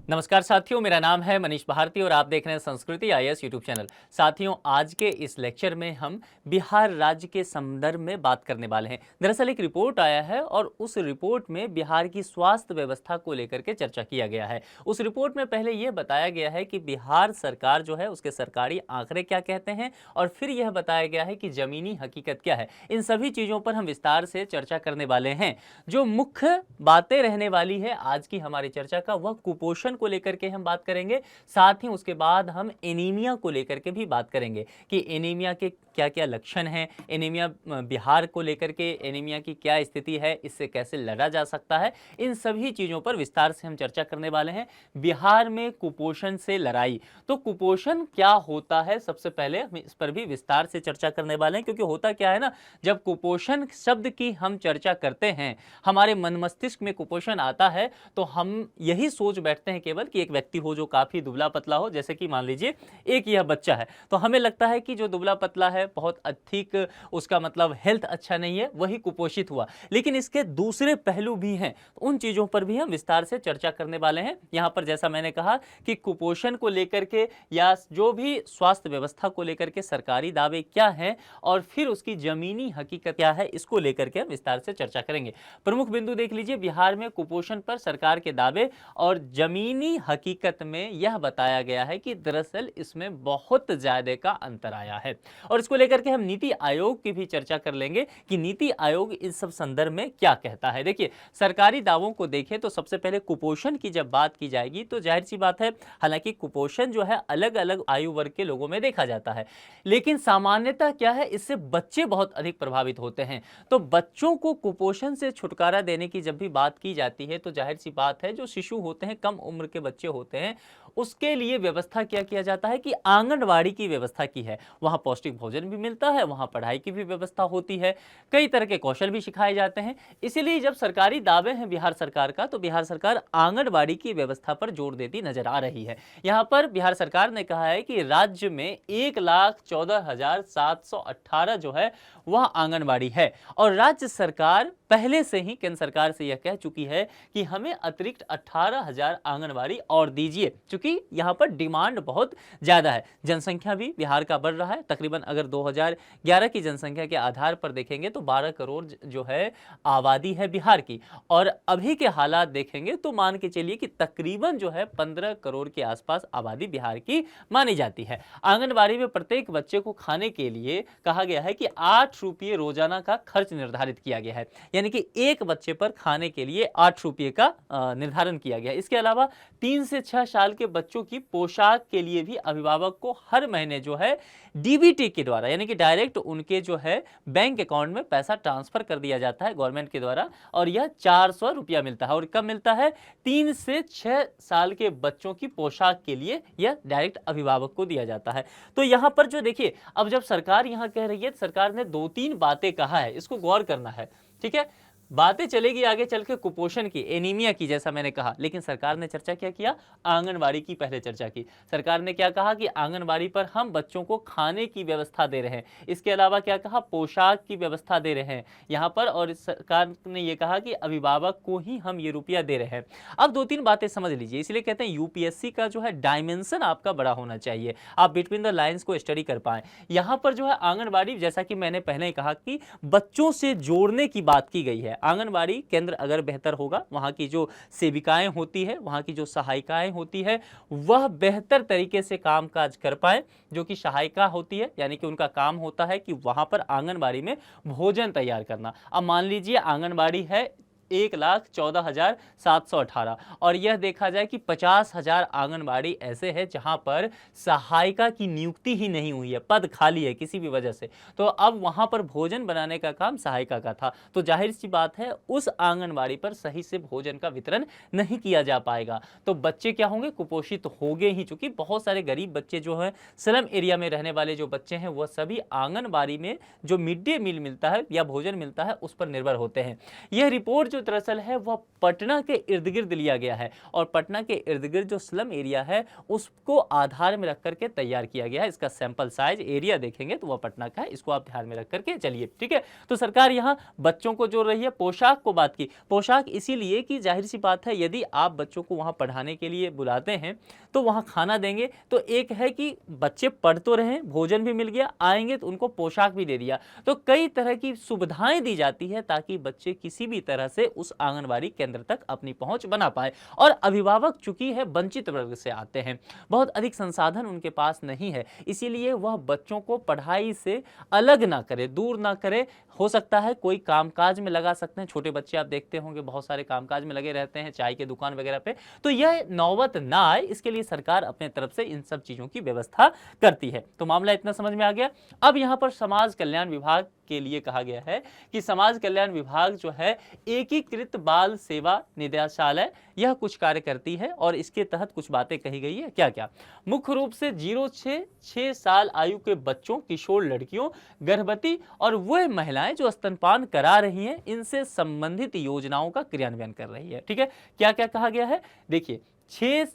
नमस्कार साथियों, मेरा नाम है मनीष भारती और आप देख रहे हैं संस्कृति आईएएस यूट्यूब चैनल। साथियों, आज के इस लेक्चर में हम बिहार राज्य के संदर्भ में बात करने वाले हैं। दरअसल एक रिपोर्ट आया है और उस रिपोर्ट में बिहार की स्वास्थ्य व्यवस्था को लेकर के चर्चा किया गया है। उस रिपोर्ट में पहले यह बताया गया है कि बिहार सरकार जो है उसके सरकारी आंकड़े क्या कहते हैं और फिर यह बताया गया है कि जमीनी हकीकत क्या है। इन सभी चीज़ों पर हम विस्तार से चर्चा करने वाले हैं। जो मुख्य बातें रहने वाली है आज की हमारी चर्चा का, वह कुपोषण को लेकर के हम बात करेंगे। साथ ही उसके बाद हम एनीमिया को लेकर के भी बात करेंगे कि एनीमिया के क्या क्या लक्षण हैं, एनीमिया बिहार को लेकर के एनीमिया की क्या स्थिति है, इससे कैसे लड़ा जा सकता है। इन सभी चीज़ों पर विस्तार से हम चर्चा करने वाले हैं। बिहार में कुपोषण से लड़ाई, तो कुपोषण क्या होता है, सबसे पहले हम इस पर भी विस्तार से चर्चा करने वाले हैं। क्योंकि होता क्या है ना, जब कुपोषण शब्द की हम चर्चा करते हैं, हमारे मन मस्तिष्क में कुपोषण आता है तो हम यही सोच बैठते हैं केवल कि एक व्यक्ति हो जो काफी दुबला पतला हो। जैसे कि मान लीजिए एक यह बच्चा है, तो हमें लगता है कि जो दुबला पतला है, बहुत अधिक उसका मतलब हेल्थ अच्छा नहीं है, वही कुपोषित हुआ। लेकिन इसके दूसरे पहलू भी हैं, उन चीजों पर भी हम विस्तार से चर्चा करने वाले हैं। यहां पर जैसा मैंने कहा कि कुपोषण को लेकर के या जो भी स्वास्थ्य व्यवस्था को लेकर के सरकारी दावे क्या हैं और फिर उसकी जमीनी हकीकत क्या है, इसको लेकर के हम विस्तार से चर्चा करेंगे। प्रमुख बिंदु देख लीजिए, बिहार में कुपोषण पर सरकार के दावे और जमीनी हकीकत में यह बताया गया है कि दरअसल इसमें बहुत ज्यादा का अंतर आया है। और इसको लेकर के हम नीति आयोग की भी चर्चा कर लेंगे कि नीति आयोग इस सब संदर्भ में क्या कहता है। देखिए, सरकारी दावों को देखें तो सबसे पहले कुपोषण की जब बात की जाएगी तो जाहिर सी बात है, हालांकि कुपोषण जो है अलग अलग आयु वर्ग के लोगों में देखा जाता है, लेकिन सामान्यतः क्या है, इससे बच्चे बहुत अधिक प्रभावित होते हैं। तो बच्चों को कुपोषण से छुटकारा देने की जब भी बात की जाती है तो जाहिर सी बात है, जो शिशु होते हैं, कम उम्र के बच्चे होते हैं, उसके लिए व्यवस्था क्या किया जाता है कि आंगनवाड़ी की व्यवस्था की है। वहां पौष्टिक भोजन भी मिलता है, वहां पढ़ाई की भी व्यवस्था होती है, कई तरह के कौशल भी सिखाए जाते हैं। इसीलिए जब सरकारी दावे हैं बिहार सरकार का, तो बिहार सरकार आंगनवाड़ी की व्यवस्था पर जोर देती नजर आ रही है। यहां पर बिहार सरकार ने कहा है कि राज्य में 1,14,718 जो है वह आंगनवाड़ी है और राज्य सरकार पहले से ही केंद्र सरकार से यह कह चुकी है कि हमें अतिरिक्त 18,000 आंगनवाड़ी और दीजिए, क्योंकि यहां पर डिमांड बहुत ज्यादा है। जनसंख्या भी बिहार का बढ़ रहा है, तकरीबन अगर 2011 की जनसंख्या के आधार पर देखेंगे तो 12 करोड़ जो है आबादी है बिहार की, और अभी के हालात देखेंगे तो मान के चलिए कि तकरीबन जो है 15 करोड़ के आसपास आबादी बिहार की मानी जाती है। आंगनबाड़ी में प्रत्येक बच्चे को खाने के लिए कहा गया है कि 8 रुपये रोजाना का खर्च निर्धारित किया गया है, यानी कि एक बच्चे पर खाने के लिए 8 रुपये का निर्धारण किया गया है। इसके अलावा 3 से 6 साल के बच्चों की पोशाक के लिए भी अभिभावक को हर महीने जो है डीबीटी के द्वारा, यानी कि डायरेक्ट उनके जो है बैंक अकाउंट में पैसा ट्रांसफर कर दिया जाता है गवर्नमेंट के द्वारा, और यह 400 रुपया मिलता है। और कब मिलता है? 3 से 6 साल के बच्चों की पोशाक के लिए यह डायरेक्ट अभिभावक को दिया जाता है। तो यहां पर जो देखिए, अब जब सरकार यहां कह रही है, सरकार ने 2-3 बातें कहा है, इसको गौर करना है, ठीक है। बातें चलेगी आगे चल के कुपोषण की, एनीमिया की, जैसा मैंने कहा, लेकिन सरकार ने चर्चा क्या किया? आंगनबाड़ी की पहले चर्चा की। सरकार ने क्या कहा कि आंगनबाड़ी पर हम बच्चों को खाने की व्यवस्था दे रहे हैं। इसके अलावा क्या कहा? पोशाक की व्यवस्था दे रहे हैं यहाँ पर, और सरकार ने यह कहा कि अभिभावक को ही हम ये रुपया दे रहे हैं। अब 2-3 बातें समझ लीजिए, इसलिए कहते हैं यूपीएससी का जो है डायमेंशन आपका बड़ा होना चाहिए, आप बिटवीन द लाइन्स को स्टडी कर पाए। यहाँ पर जो है आंगनबाड़ी, जैसा कि मैंने पहले ही कहा कि बच्चों से जोड़ने की बात की गई है। आंगनबाड़ी केंद्र अगर बेहतर होगा, वहां की जो सेविकाएं होती है, वहां की जो सहायिकाएं होती है, वह बेहतर तरीके से कामकाज कर पाए। जो कि सहायिका होती है, यानी कि उनका काम होता है कि वहां पर आंगनबाड़ी में भोजन तैयार करना। अब मान लीजिए आंगनबाड़ी है 1,14,718, और यह देखा जाए कि 50,000 आंगनबाड़ी ऐसे हैं जहां पर सहायिका की नियुक्ति ही नहीं हुई है, पद खाली है किसी भी वजह से। तो अब वहां पर भोजन बनाने का काम सहायिका का था, तो जाहिर सी बात है उस आंगनबाड़ी पर सही से भोजन का वितरण नहीं किया जा पाएगा। तो बच्चे क्या होंगे? कुपोषित होंगे ही, चूंकि बहुत सारे गरीब बच्चे जो हैं, स्लम एरिया में रहने वाले जो बच्चे हैं, वह सभी आंगनबाड़ी में जो मिड डे मील मिलता है या भोजन मिलता है उस पर निर्भर होते हैं। यह रिपोर्ट जो दरअसल है वह पटना के इर्द गिर्द लिया गया है और पटना के इर्द गिर्द जो स्लम एरिया है उसको आधार में रख करके तैयार किया गया है। इसका सैंपल साइज एरिया देखेंगे तो वह पटना का है, इसको आप ध्यान में रख करके चलिए, ठीक है। तो सरकार यहाँ बच्चों को जोड़ रही है। पोशाक को बात की, पोशाक इसीलिए कि जाहिर सी बात है यदि आप बच्चों को वहाँ पढ़ाने के लिए बुलाते हैं तो वहाँ खाना देंगे, तो एक है कि बच्चे पढ़ तो रहे, भोजन भी मिल गया, आएंगे तो उनको पोशाक भी दे दिया, तो कई तरह की सुविधाएं दी जाती है ताकि बच्चे किसी भी तरह से उस आंगनबाड़ी केंद्र तक अपनी पहुंच बना पाए। और अभिभावक चूंकि है वंचित वर्ग से आते हैं, बहुत अधिक संसाधन उनके पास नहीं है, इसीलिए वह बच्चों को पढ़ाई से अलग ना करे, दूर ना करे। हो सकता है कोई कामकाज में लगा सकते हैं, छोटे बच्चे आप देखते होंगे बहुत सारे कामकाज में लगे रहते हैं, चाय के दुकान वगैरह पे, तो यह नौबत ना आए इसके लिए सरकार अपने तरफ से इन सब चीजों की व्यवस्था करती है। तो मामला इतना समझ में आ गया। अब यहाँ पर समाज कल्याण विभाग के लिए कहा गया है कि समाज कल्याण विभाग जो है एकीकृत बाल सेवा निदेशालय यह कुछ कार्य करती है और इसके तहत कुछ बातें कही गई है। क्या क्या? मुख्य रूप से 0 से 6 साल आयु के बच्चों, किशोर लड़कियों, गर्भवती और वह महिलाएं जो स्तनपान करा रही हैं इनसे संबंधित योजनाओं का क्रियान्वयन कर रही है, ठीक है। क्या क्या कहा गया है? देखिए 6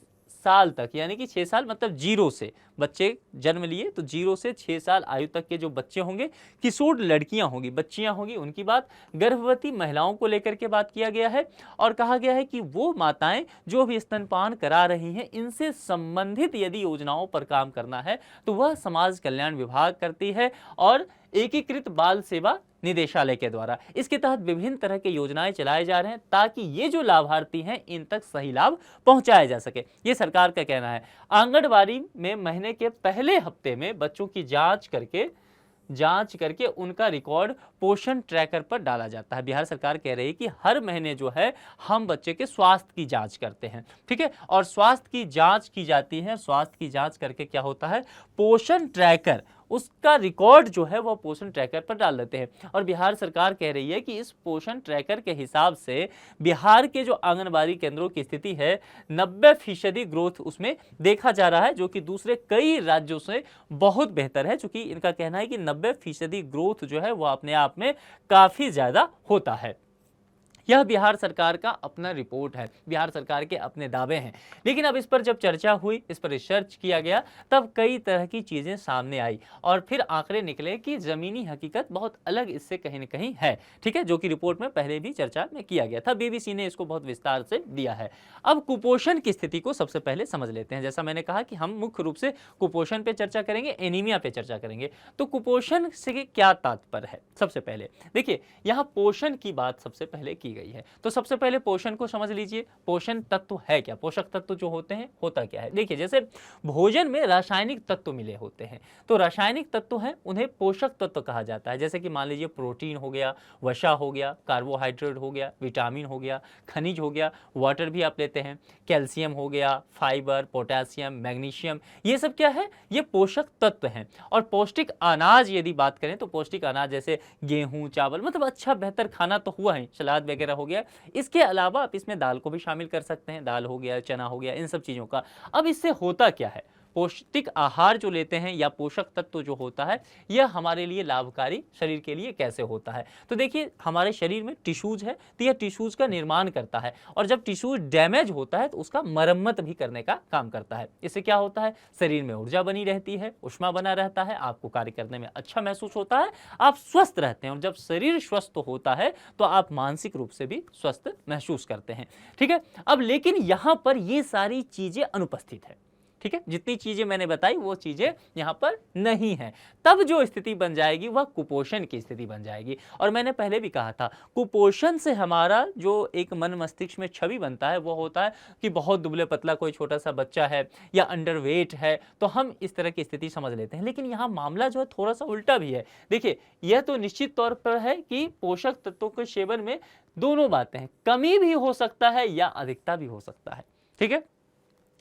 साल तक, यानी कि 6 साल मतलब 0 से बच्चे जन्म लिए तो 0 से 6 साल आयु तक के जो बच्चे होंगे, किशोर लड़कियां होंगी, बच्चियां होंगी, उनकी बात, गर्भवती महिलाओं को लेकर के बात किया गया है और कहा गया है कि वो माताएं जो भी स्तनपान करा रही हैं इनसे संबंधित यदि योजनाओं पर काम करना है तो वह समाज कल्याण विभाग करती है और एकीकृत बाल सेवा निदेशालय के द्वारा इसके तहत विभिन्न तरह के योजनाएं चलाए जा रहे हैं ताकि ये जो लाभार्थी हैं इन तक सही लाभ पहुंचाया जा सके, ये सरकार का कहना है। आंगनबाड़ी में महीने के पहले हफ्ते में बच्चों की जांच करके उनका रिकॉर्ड पोषण ट्रैकर पर डाला जाता है। बिहार सरकार कह रही है कि हर महीने जो है हम बच्चे के स्वास्थ्य की जांच करते हैं, ठीक है, और स्वास्थ्य की जांच की जाती है। स्वास्थ्य की जांच करके क्या होता है, पोषण ट्रैकर, उसका रिकॉर्ड जो है वह पोषण ट्रैकर पर डाल देते हैं और बिहार सरकार कह रही है कि इस पोषण ट्रैकर के हिसाब से बिहार के जो आंगनबाड़ी केंद्रों की स्थिति है 90% ग्रोथ उसमें देखा जा रहा है, जो कि दूसरे कई राज्यों से बहुत बेहतर है। चूंकि इनका कहना है कि 90% ग्रोथ जो है वह अपने आप में काफी ज्यादा होता है। यह बिहार सरकार का अपना रिपोर्ट है, बिहार सरकार के अपने दावे हैं। लेकिन अब इस पर जब चर्चा हुई, इस पर रिसर्च किया गया, तब कई तरह की चीजें सामने आई और फिर आंकड़े निकले कि जमीनी हकीकत बहुत अलग इससे कहीं न कहीं है, ठीक है, जो कि रिपोर्ट में पहले भी चर्चा में किया गया था। बीबीसी ने इसको बहुत विस्तार से दिया है। अब कुपोषण की स्थिति को सबसे पहले समझ लेते हैं। जैसा मैंने कहा कि हम मुख्य रूप से कुपोषण पे चर्चा करेंगे, एनीमिया पे चर्चा करेंगे। तो कुपोषण से क्या तात्पर्य है? सबसे पहले देखिए, यहाँ पोषण की बात सबसे पहले की गई है, तो सबसे पहले पोषण को समझ लीजिए। पोषण तत्व है क्या? पोषक तत्व जो होते हैं होता क्या है? देखिए, जैसे भोजन में रासायनिक तत्व मिले होते हैं, तो रासायनिक तत्व हैं उन्हें पोषक तत्व कहा जाता है। जैसे कि मान लीजिए प्रोटीन हो गया, वसा हो गया, कार्बोहाइड्रेट हो गया, विटामिन हो गया, खनिज हो गया, वाटर भी आप लेते हैं, कैल्शियम हो गया, फाइबर, पोटेशियम, मैग्नीशियम, ये सब क्या है? ये पोषक तत्व हैं। और पौष्टिक अनाज यदि बात करें तो पौष्टिक अनाज जैसे गेहूं, चावल, मतलब अच्छा बेहतर खाना तो हुआ है, सलाद वगैरह हो गया। इसके अलावा आप इसमें दाल को भी शामिल कर सकते हैं, दाल हो गया, चना हो गया, इन सब चीजों का। अब इससे होता क्या है? पौष्टिक आहार जो लेते हैं या पोषक तत्व जो होता है यह हमारे लिए लाभकारी शरीर के लिए कैसे होता है? तो देखिए, हमारे शरीर में टिश्यूज है, तो यह टिश्यूज का निर्माण करता है और जब टिश्यूज डैमेज होता है तो उसका मरम्मत भी करने का काम करता है। इससे क्या होता है? शरीर में ऊर्जा बनी रहती है, ऊष्मा बना रहता है, आपको कार्य करने में अच्छा महसूस होता है, आप स्वस्थ रहते हैं और जब शरीर स्वस्थ होता है तो आप मानसिक रूप से भी स्वस्थ महसूस करते हैं, ठीक है। अब लेकिन यहां पर ये सारी चीजें अनुपस्थित है, ठीक है, जितनी चीजें मैंने बताई वो चीजें यहां पर नहीं है। तब जो स्थिति बन जाएगी वह कुपोषण की स्थिति बन जाएगी। और मैंने पहले भी कहा था, कुपोषण से हमारा जो एक मन मस्तिष्क में छवि बनता है वो होता है कि बहुत दुबले पतला कोई छोटा सा बच्चा है या अंडरवेट है, तो हम इस तरह की स्थिति समझ लेते हैं। लेकिन यहाँ मामला जो है थोड़ा सा उल्टा भी है। देखिए, यह तो निश्चित तौर पर है कि पोषक तत्वों के सेवन में दोनों बातें हैं, कमी भी हो सकता है या अधिकता भी हो सकता है, ठीक है।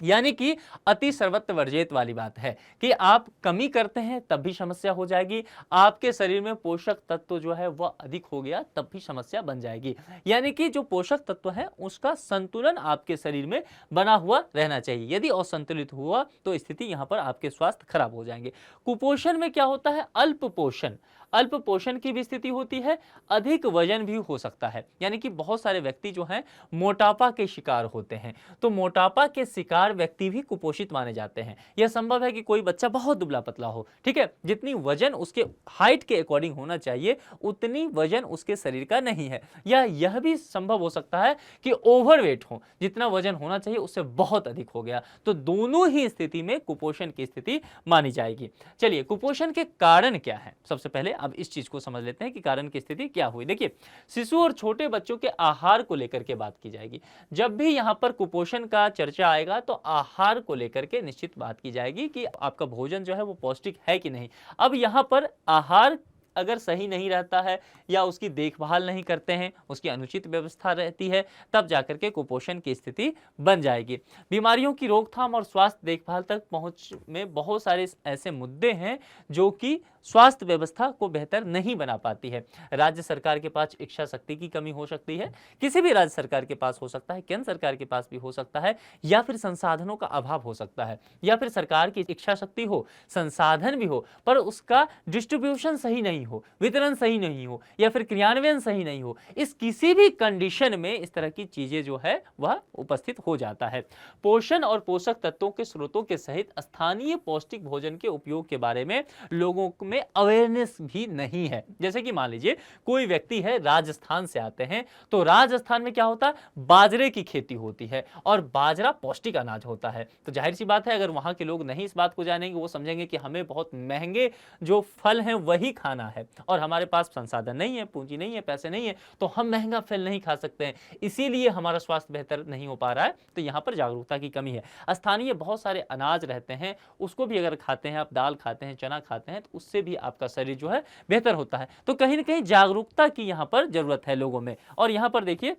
यानी कि अति सर्वत्र वर्जित वाली बात है कि आप कमी करते हैं तब भी समस्या हो जाएगी, आपके शरीर में पोषक तत्व जो है वह अधिक हो गया तब भी समस्या बन जाएगी। यानी कि जो पोषक तत्व है उसका संतुलन आपके शरीर में बना हुआ रहना चाहिए। यदि असंतुलित हुआ तो स्थिति यहाँ पर आपके स्वास्थ्य खराब हो जाएंगे। कुपोषण में क्या होता है? अल्प पोषण। अल्प पोषण की भी स्थिति होती है, अधिक वजन भी हो सकता है। यानी कि बहुत सारे व्यक्ति जो हैं मोटापा के शिकार होते हैं। तो मोटापा के शिकार व्यक्ति भी कुपोषित माने जाते हैं। यह संभव है कि कोई बच्चा बहुत दुबला पतला हो, ठीक है, जितनी वजन उसके हाइट के अकॉर्डिंग होना चाहिए उतनी वजन उसके शरीर का नहीं है, या यह भी संभव हो सकता है कि ओवरवेट हो, जितना वजन होना चाहिए उससे बहुत अधिक हो गया। तो दोनों ही स्थिति में कुपोषण की स्थिति मानी जाएगी। चलिए, कुपोषण के कारण क्या है, सबसे पहले अब इस चीज को समझ लेते हैं कि कारण की स्थिति क्या हुई। देखिए, शिशु और छोटे बच्चों के आहार को लेकर के बात की जाएगी। जब भी यहां पर कुपोषण का चर्चा आएगा तो आहार को लेकर के निश्चित बात की जाएगी कि आपका भोजन जो है वो पौष्टिक है कि नहीं। अब यहां पर आहार अगर सही नहीं रहता है या उसकी देखभाल नहीं करते हैं, उसकी अनुचित व्यवस्था रहती है, तब जाकर के कुपोषण की स्थिति बन जाएगी। बीमारियों की रोकथाम और स्वास्थ्य देखभाल तक पहुंच में बहुत सारे ऐसे मुद्दे हैं जो कि स्वास्थ्य व्यवस्था को बेहतर नहीं बना पाती है। राज्य सरकार के पास इच्छा शक्ति की कमी हो सकती है, किसी भी राज्य सरकार के पास हो सकता है, केंद्र सरकार के पास भी हो सकता है, या फिर संसाधनों का अभाव हो सकता है, या फिर सरकार की इच्छा शक्ति हो, संसाधन भी हो, पर उसका डिस्ट्रीब्यूशन सही नहीं हो, वितरण सही नहीं हो, या फिर क्रियान्वयन सही नहीं हो। इस किसी भी कंडीशन में इस तरह की चीजें जो है वह उपस्थित हो जाता है। पोषण और पोषक तत्वों के स्रोतों के सहित स्थानीय पौष्टिक भोजन के उपयोग के बारे में लोगों में अवेयरनेस भी नहीं है। जैसे कि मान लीजिए कोई व्यक्ति है, राजस्थान से आते हैं, तो राजस्थान में क्या होता है, बाजरे की खेती होती है और बाजरा पौष्टिक अनाज होता है। तो जाहिर सी बात है अगर वहां के लोग नहीं इस बात को जानेंगे, वो समझेंगे कि हमें बहुत महंगे जो फल हैं वही खाना है और हमारे पास संसाधन नहीं है, पूंजी नहीं है, पैसे नहीं है, तो हम महंगा फल नहीं खा सकते हैं, इसीलिए हमारा स्वास्थ्य बेहतर नहीं हो पा रहा है। तो यहां पर जागरूकता की कमी है। स्थानीय बहुत सारे अनाज रहते हैं, उसको भी अगर खाते हैं आप, दाल खाते हैं, चना खाते हैं, तो उससे भी आपका शरीर जो है बेहतर होता है। तो कहीं ना कहीं जागरूकता की यहां पर जरूरत है लोगों में। और यहां पर देखिए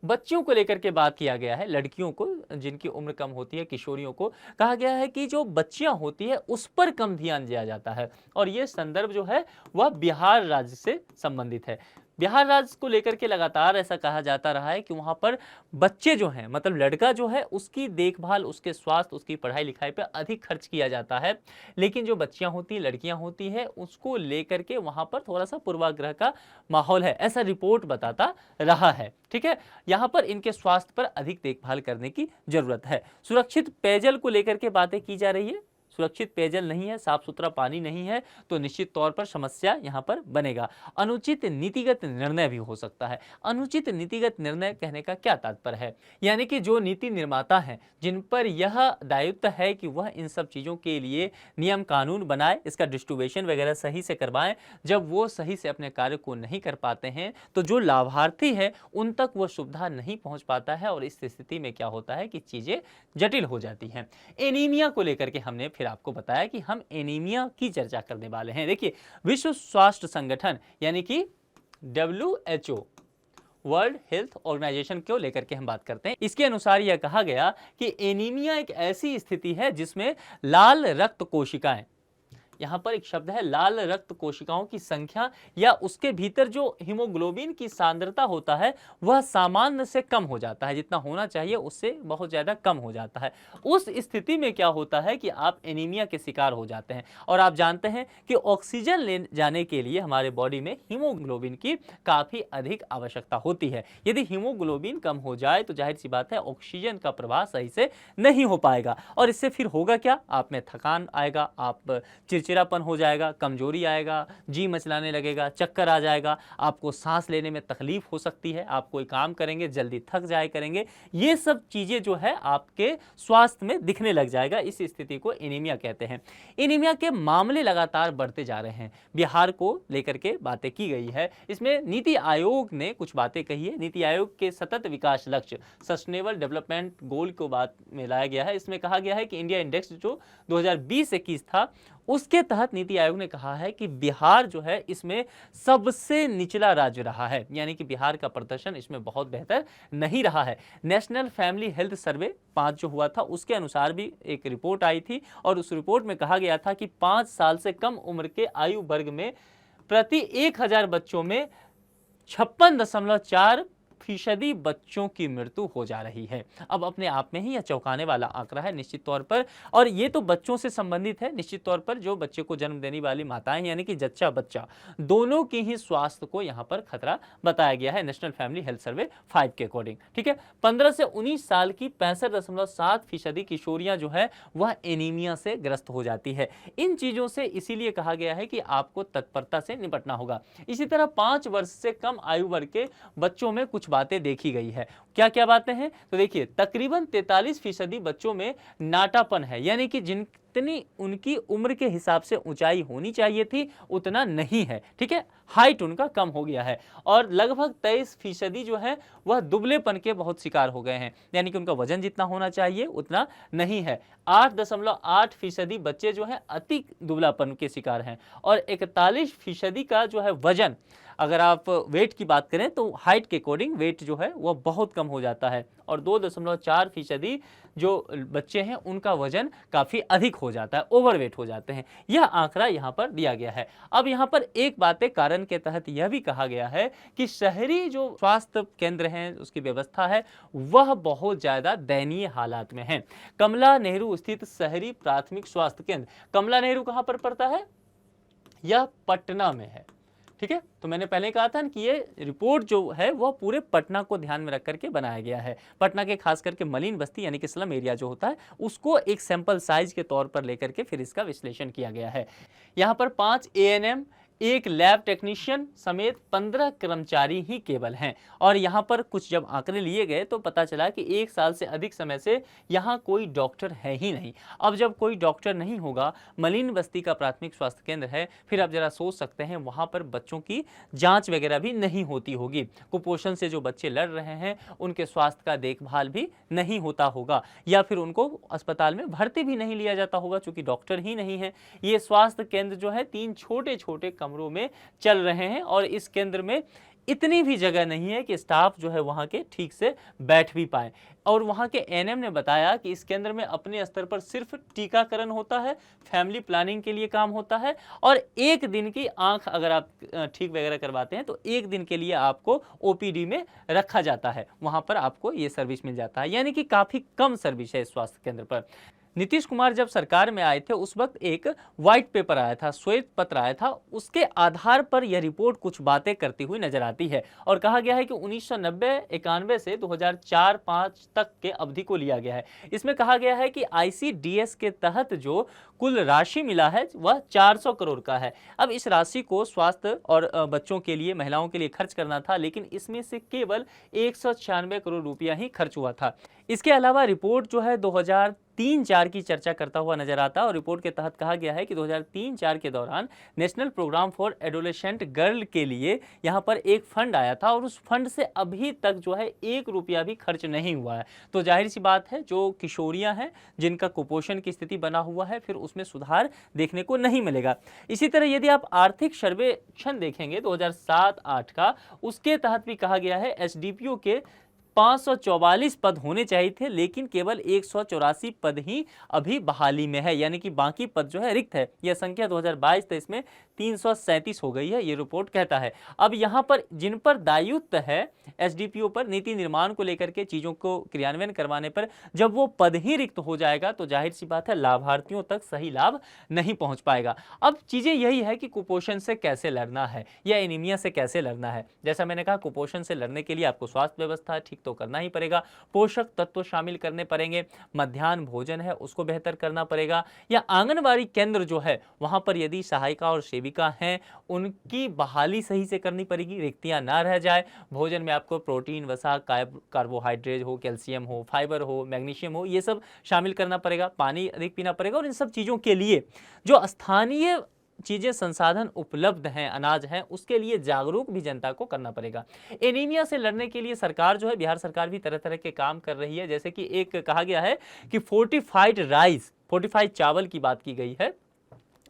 बच्चियों को लेकर के बात किया गया है, लड़कियों को जिनकी उम्र कम होती है, किशोरियों को कहा गया है कि जो बच्चियां होती है उस पर कम ध्यान दिया जाता है। और यह संदर्भ जो है वह बिहार राज्य से संबंधित है। बिहार राज्य को लेकर के लगातार ऐसा कहा जाता रहा है कि वहां पर बच्चे जो हैं, मतलब लड़का जो है, उसकी देखभाल, उसके स्वास्थ्य, उसकी पढ़ाई लिखाई पर अधिक खर्च किया जाता है, लेकिन जो बच्चियां होती, लड़कियां होती है, उसको लेकर के वहां पर थोड़ा सा पूर्वाग्रह का माहौल है, ऐसा रिपोर्ट बताता रहा है। ठीक है, यहां पर इनके स्वास्थ्य पर अधिक देखभाल करने की जरूरत है। सुरक्षित पेयजल को लेकर के बातें की जा रही है। सुरक्षित पेयजल नहीं है, साफ सुथरा पानी नहीं है, तो निश्चित तौर पर समस्या यहां पर बनेगा। अनुचित नीतिगत निर्णय भी हो सकता है। अनुचित नीतिगत निर्णय कहने का क्या तात्पर्य है, यानी कि जो नीति निर्माता हैं, जिन पर यह दायित्व है कि वह इन सब चीजों के लिए नियम कानून बनाए, इसका डिस्ट्रीब्यूशन वगैरह सही से करवाएं, जब वो सही से अपने कार्य को नहीं कर पाते हैं तो जो लाभार्थी है उन तक वह सुविधा नहीं पहुंच पाता है, और इस स्थिति में क्या होता है कि चीजें जटिल हो जाती हैं। एनीमिया को लेकर के हमने फिर आपको बताया कि हम एनीमिया की चर्चा करने वाले हैं। देखिए, विश्व स्वास्थ्य संगठन यानी कि WHO, वर्ल्ड हेल्थ ऑर्गेनाइजेशन को लेकर के हम बात करते हैं। इसके अनुसार यह कहा गया कि एनीमिया एक ऐसी स्थिति है जिसमें लाल रक्त कोशिकाएं, यहां पर एक शब्द है लाल रक्त कोशिकाओं की संख्या या उसके भीतर जो हीमोग्लोबिन की सांद्रता होता है वह सामान्य से कम हो जाता है, जितना होना चाहिए उससे बहुत ज्यादा कम हो जाता है। उस स्थिति में क्या होता है कि आप एनीमिया के शिकार हो जाते हैं। और आप जानते हैं कि ऑक्सीजन ले जाने के लिए हमारे बॉडी में हीमोग्लोबिन की काफी अधिक आवश्यकता होती है। यदि हीमोग्लोबिन कम हो जाए तो जाहिर सी बात है ऑक्सीजन का प्रवाह सही से नहीं हो पाएगा, और इससे फिर होगा क्या, आप में थकान आएगा, आप चिड़चिड़ापन हो जाएगा, कमजोरी आएगा, जी मचलाने लगेगा, चक्कर आ जाएगा, आपको सांस लेने में तकलीफ हो सकती है, आप कोई काम करेंगे जल्दी थक जाए करेंगे। ये सब चीजें जो है आपके स्वास्थ्य में दिखने लग जाएगा। इस स्थिति को एनीमिया कहते हैं। एनीमिया के मामले लगातार बढ़ते जा रहे हैं। बिहार को लेकर के बातें की गई है। इसमें नीति आयोग ने कुछ बातें कही है। नीति आयोग के सतत विकास लक्ष्य सस्टेनेबल डेवलपमेंट गोल को बात में लाया गया है। इसमें कहा गया है कि इंडिया इंडेक्स जो 2020-21 था, उसके तहत नीति आयोग ने कहा है कि बिहार जो है इसमें सबसे निचला राज्य रहा है, यानी कि बिहार का प्रदर्शन इसमें बहुत बेहतर नहीं रहा है। नेशनल फैमिली हेल्थ सर्वे 5 जो हुआ था उसके अनुसार भी एक रिपोर्ट आई थी, और उस रिपोर्ट में कहा गया था कि 5 साल से कम उम्र के आयु वर्ग में प्रति 1000 बच्चों में 56.4 60% बच्चों की मृत्यु हो जा रही है। अब अपने आप में ही यह चौंकाने वाला आंकड़ा है निश्चित तौर पर, और ये तो बच्चों से संबंधित है। निश्चित तौर पर जो बच्चे को जन्म देने वाली माताएं यानी कि जच्चा बच्चा दोनों की ही स्वास्थ्य को यहाँ पर खतरा बताया गया है नेशनल फैमिली हेल्थ सर्वे 5 के अकॉर्डिंग। ठीक है, 15 से 19 साल की 65.7% किशोरियां जो है वह एनीमिया से ग्रस्त हो जाती है। इन चीजों से इसीलिए कहा गया है कि आपको तत्परता से निपटना होगा। इसी तरह 5 वर्ष से कम आयु वर्ग के बच्चों में कुछ बातें देखी गई है। क्या क्या बातें हैं तो देखिए, तकरीबन 43% बच्चों में नाटापन है, यानी कि जितनी उनकी उम्र के हिसाब से ऊंचाई होनी चाहिए थी उतना नहीं है। ठीक है, हाइट उनका कम हो गया है, और लगभग 23% जो है वह दुबलेपन के बहुत शिकार हो गए हैं, यानी कि उनका वजन जितना होना चाहिए उतना नहीं है। 8.8% बच्चे जो है अति दुबलापन के शिकार हैं, और 41% का जो है वजन, अगर आप वेट की बात करें तो हाइट के अकॉर्डिंग वेट जो है वह बहुत कम हो जाता है, और 2.4% जो बच्चे हैं उनका वजन काफी अधिक हो जाता है, ओवरवेट हो जाते हैं। यह आंकड़ा यहाँ पर दिया गया है। अब यहाँ पर एक बात कारण के तहत यह भी कहा गया है कि शहरी जो स्वास्थ्य केंद्र हैं उसकी व्यवस्था है वह बहुत ज्यादा दयनीय हालात में है। कमला नेहरू स्थित शहरी प्राथमिक स्वास्थ्य केंद्र, कमला नेहरू कहाँ पर पड़ता है? यह पटना में है। ठीक है, तो मैंने पहले कहा था कि ये रिपोर्ट जो है वह पूरे पटना को ध्यान में रख करके बनाया गया है। पटना के खास करके मलिन बस्ती यानी कि स्लम एरिया जो होता है उसको एक सैंपल साइज के तौर पर लेकर के फिर इसका विश्लेषण किया गया है। यहाँ पर 5 ANM, एक लैब टेक्नीशियन समेत 15 कर्मचारी ही केवल हैं, और यहाँ पर कुछ जब आंकड़े लिए गए तो पता चला कि 1 साल से अधिक समय से यहाँ कोई डॉक्टर है ही नहीं। अब जब कोई डॉक्टर नहीं होगा, मलिन बस्ती का प्राथमिक स्वास्थ्य केंद्र है, फिर आप जरा सोच सकते हैं वहाँ पर बच्चों की जांच वगैरह भी नहीं होती होगी। कुपोषण से जो बच्चे लड़ रहे हैं उनके स्वास्थ्य का देखभाल भी नहीं होता होगा, या फिर उनको अस्पताल में भर्ती भी नहीं लिया जाता होगा चूंकि डॉक्टर ही नहीं है। ये स्वास्थ्य केंद्र जो है 3 छोटे छोटे कमरों में चल रहे हैं, और इस केंद्र में इतनी भी जगह नहीं है कि स्टाफ जो है वहां के ठीक से बैठ भी पाए। और वहां के एनएम ने बताया कि इस केंद्र में अपने स्तर पर सिर्फ टीकाकरण होता है, फैमिली प्लानिंग के लिए काम होता है, और एक दिन की आंख अगर आप ठीक वगैरह करवाते हैं तो एक दिन के लिए आपको ओपीडी में रखा जाता है, वहां पर आपको ये सर्विस मिल जाता है, यानी कि काफी कम सर्विस है इस स्वास्थ्य केंद्र पर। नीतीश कुमार जब सरकार में आए थे उस वक्त एक व्हाइट पेपर आया था, श्वेत पत्र आया था, उसके आधार पर यह रिपोर्ट कुछ बातें करती हुई नजर आती है, और कहा गया है कि 1990-91 से 2004-5 तक के अवधि को लिया गया है। इसमें कहा गया है कि ICDS के तहत जो कुल राशि मिला है वह 400 करोड़ का है। अब इस राशि को स्वास्थ्य और बच्चों के लिए, महिलाओं के लिए खर्च करना था, लेकिन इसमें से केवल 196 करोड़ रुपया ही खर्च हुआ था। इसके अलावा रिपोर्ट जो है 2003-4 की चर्चा करता हुआ नजर आता है, और रिपोर्ट के तहत कहा गया है कि 2003-4 के दौरान national programme for adolescent girl के लिए यहाँ पर एक फंड आया था, और उस फंड से अभी तक जो है 1 रुपया भी खर्च नहीं हुआ है। तो जाहिर सी बात है जो किशोरियां हैं जिनका कुपोषण की स्थिति बना हुआ है, फिर उसमें सुधार देखने को नहीं मिलेगा। इसी तरह यदि आप आर्थिक सर्वेक्षण देखेंगे 2007-8 का, उसके तहत भी कहा गया है SDPO के 544 पद होने चाहिए थे, लेकिन केवल 184 पद ही अभी बहाली में है, यानी कि बाकी पद जो है रिक्त है। यह संख्या 2022-23 में 337 हो गई है, ये रिपोर्ट कहता है। अब यहाँ पर जिन पर दायित्व है SDPO पर नीति निर्माण को लेकर के, चीजों को क्रियान्वयन करवाने पर, जब वो पद ही रिक्त हो जाएगा तो जाहिर सी बात है लाभार्थियों तक सही लाभ नहीं पहुंच पाएगा। अब चीजें यही है कि कुपोषण से कैसे लड़ना है या एनीमिया से कैसे लड़ना है। जैसा मैंने कहा, कुपोषण से लड़ने के लिए आपको स्वास्थ्य व्यवस्था ठीक तो करना ही पड़ेगा, पोषक तत्व शामिल करने पड़ेंगे, मध्याह्न भोजन है उसको बेहतर करना पड़ेगा, या आंगनबाड़ी केंद्र जो है वहां पर यदि सहायिका और सेविका हैं उनकी बहाली सही से करनी पड़ेगी, रिक्तियां ना रह जाए। भोजन में आपको प्रोटीन, वसा, कार्बोहाइड्रेट हो, कैल्शियम हो, फाइबर हो, मैग्नीशियम हो, ये सब शामिल करना पड़ेगा, पानी अधिक पीना पड़ेगा, और इन सब चीजों के लिए जो स्थानीय चीजें, संसाधन उपलब्ध हैं, अनाज हैं, उसके लिए जागरूक भी जनता को करना पड़ेगा। एनीमिया से लड़ने के लिए सरकार जो है, बिहार सरकार भी तरह तरह के काम कर रही है। जैसे कि एक कहा गया है कि फोर्टिफाइड राइस, फोर्टिफाइड चावल की बात की गई है,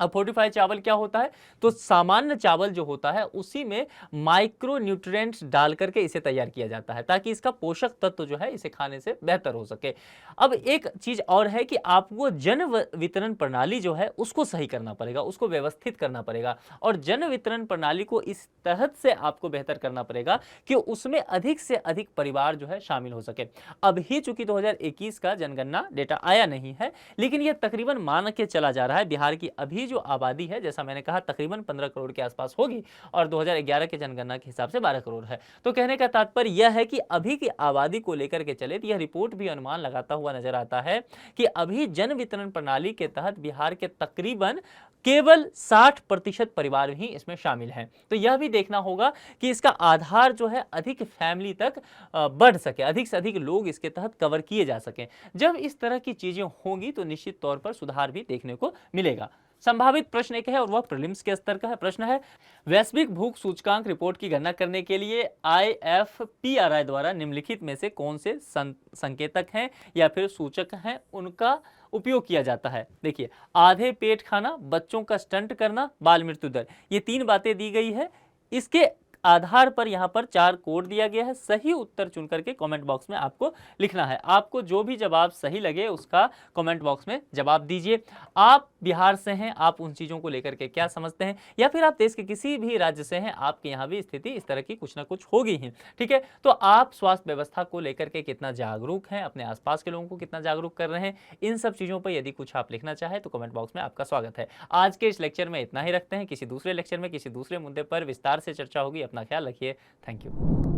अब फोर्टिफाइड चावल क्या होता है? तो सामान्य चावल जो होता है उसी में माइक्रो न्यूट्रिएंट्स डाल करके इसे तैयार किया जाता है ताकि इसका पोषक तत्व जो है इसे खाने से बेहतर हो सके। अब एक चीज और है कि आपको जन वितरण प्रणाली जो है उसको सही करना पड़ेगा, उसको व्यवस्थित करना पड़ेगा और जन वितरण प्रणाली को इस तहत से आपको बेहतर करना पड़ेगा कि उसमें अधिक से अधिक परिवार जो है शामिल हो सके। अभी चूंकि 2021 का जनगणना डेटा आया नहीं है, लेकिन यह तकरीबन मान के चला जा रहा है बिहार की अभी जो आबादी है, जैसा मैंने कहा, तकरीबन 15 करोड़ के आसपास होगी और 2011 के जनगणना के हिसाब से 12 करोड़ है। तो कहने का तात्पर्य यह है कि अभी की आबादी को लेकर के चले तो यह रिपोर्ट भी अनुमान लगाता हुआ नजर आता है कि अभी जन वितरण प्रणाली के तहत बिहार के तकरीबन केवल 60% परिवार ही इसमें शामिल हैं। तो यह भी देखना होगा कि इसका आधार जो है अधिक फैमिली तक बढ़ सके, अधिक से अधिक लोग इसके तहत कवर किए जा सकें। जब इस तरह की चीजें होंगी तो निश्चित तौर पर सुधार भी देखने को मिलेगा। संभावित प्रश्न एक है और वह प्रीलिम्स के स्तर का है। प्रश्न है, वैश्विक भूख सूचकांक रिपोर्ट की गणना करने के लिए IFPRI द्वारा निम्नलिखित में से कौन से संकेतक हैं या फिर सूचक हैं उनका उपयोग किया जाता है? देखिए, आधे पेट खाना, बच्चों का स्टंट करना, बाल मृत्यु दर, ये 3 बातें दी गई है। इसके आधार पर यहां पर 4 कोड दिया गया है। सही उत्तर चुन करके कमेंट बॉक्स में आपको लिखना है। आपको जो भी जवाब सही लगे उसका कमेंट बॉक्स में जवाब दीजिए। आप बिहार से हैं, आप उन चीजों को लेकर के क्या समझते हैं, या फिर आप देश के किसी भी राज्य से हैं, आपके यहाँ भी स्थिति इस तरह की कुछ ना कुछ होगी ही। ठीक है, तो आप स्वास्थ्य व्यवस्था को लेकर के कितना जागरूक हैं, अपने आसपास के लोगों को कितना जागरूक कर रहे हैं, इन सब चीजों पर यदि कुछ आप लिखना चाहें तो कमेंट बॉक्स में आपका स्वागत है। आज के इस लेक्चर में इतना ही रखते हैं। किसी दूसरे लेक्चर में किसी दूसरे मुद्दे पर विस्तार से चर्चा होगी। अपना ख्याल रखिए। Thank you.